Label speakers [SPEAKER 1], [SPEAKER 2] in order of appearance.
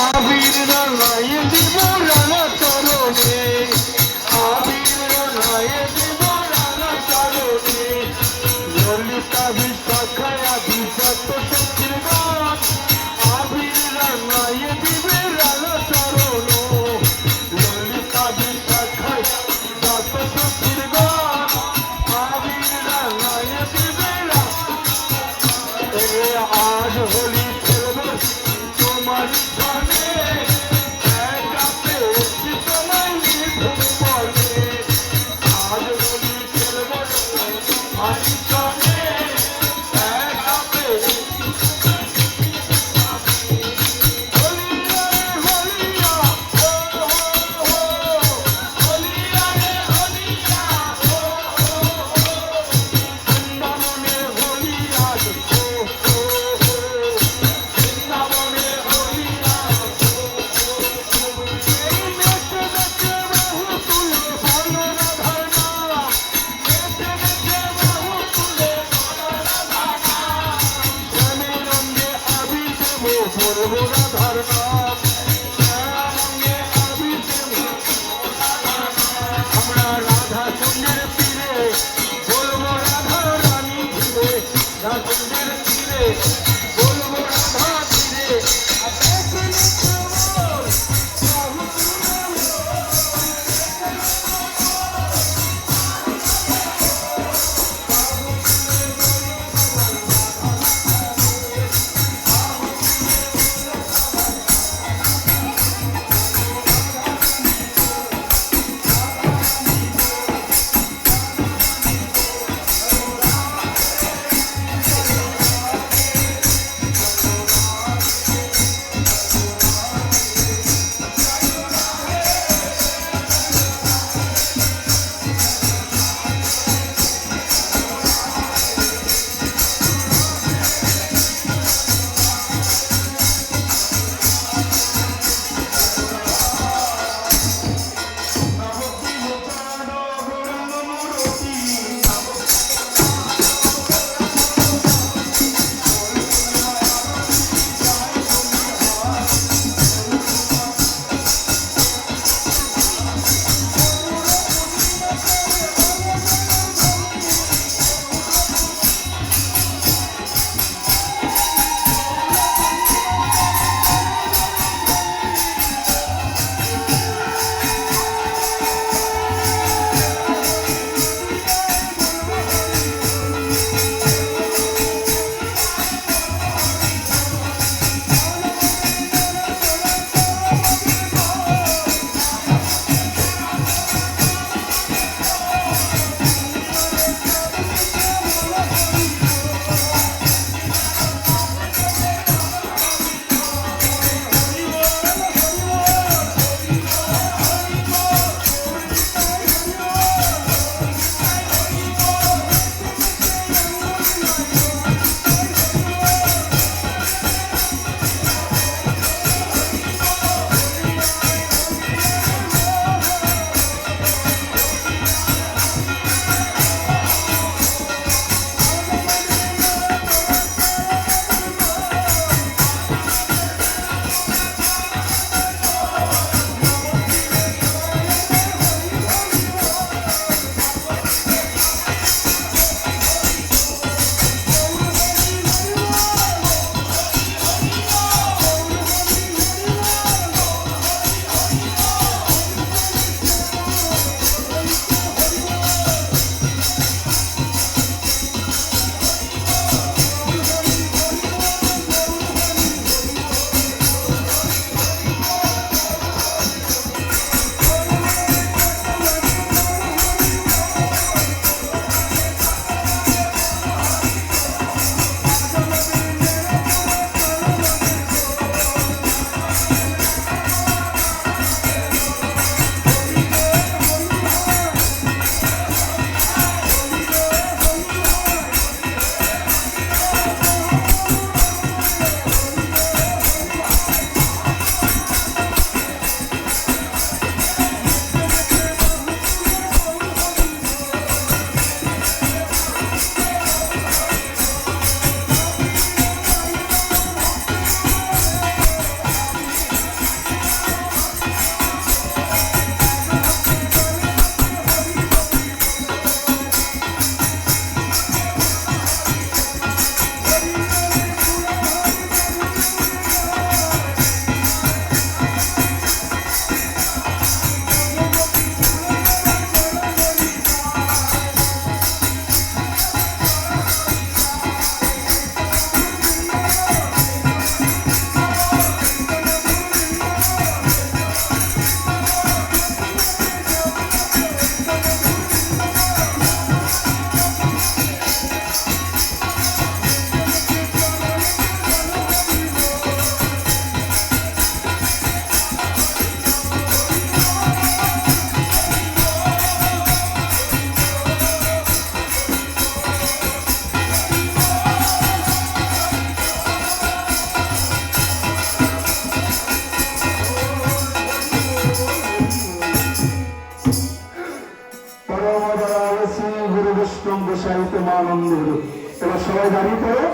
[SPEAKER 1] আবির রাঙায় দিব রাঙা চরণে, আবির রাঙায় দিব রাঙা চরণে, ললিতা বিশাখায় আভিজাত শক্তির গান, আবির রাঙায় দিবে রাঙা চরণ, ললিতা বিশাখায় আভিজাত শক্তির গান, আবির রাঙায় দিবে আজ হোলি খেলবো তোমার সনে, একা পেয়েছি তোমায় নিধুম বলে, আজ হোলি খেলবো তোমার সনে, একা পেয়েছি হলিয়া হলিয়া ও হলিয়া রে হলিয়া ও বৃন্দাবনে হলিয়া বৃন্দাবনে হলিয়া এই নেচে নেচে বাহু তুলে বলো রাধার নাম, নেচে নেচে বাহু তুলে বলো রাধার নাম, শ্যামের রঙে আবির দেবো বলবো রাধার নাম, শ্যামের রঙে আবির দেবো আমরা রাধা কুঞ্জের তীরে বলবো রাধা রানী ধীরে, রাধা কুঞ্জের তীরে বলবো রাধা ধীরে, নেচে নেচে বল বাহু তুলে পরমদয়াল শ্রী গুরু বৈষ্ণব গোসাইতে মানন্দ। এবার সবাই দাঁড়িয়ে পড়ো।